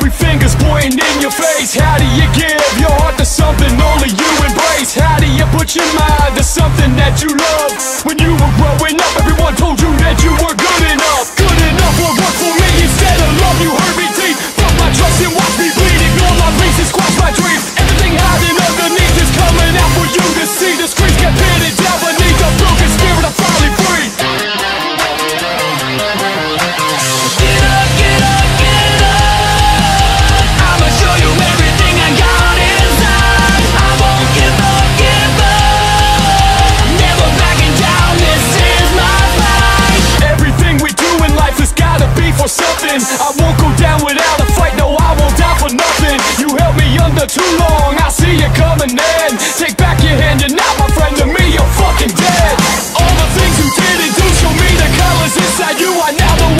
Every finger's pointing in your face. How do you give your heart to something only you embrace? How do you put your mind to something that you love? When you were growing up, everyone told you that you were good enough. Good enough will work for me instead of love. You hurt me deep, broke my trust and watched me bleed. Ignore my pieces, quash my dreams. Everything hiding underneath is coming out for you to see. The screens get pitted down beneath the broken spirit. I'm finally free. Something I won't go down without a fight. No, I won't die for nothing. You held me under too long, I see you coming in. Take back your hand, you're not my friend. To me, you're fucking dead. All the things you didn't do, show me the colors inside you. I now know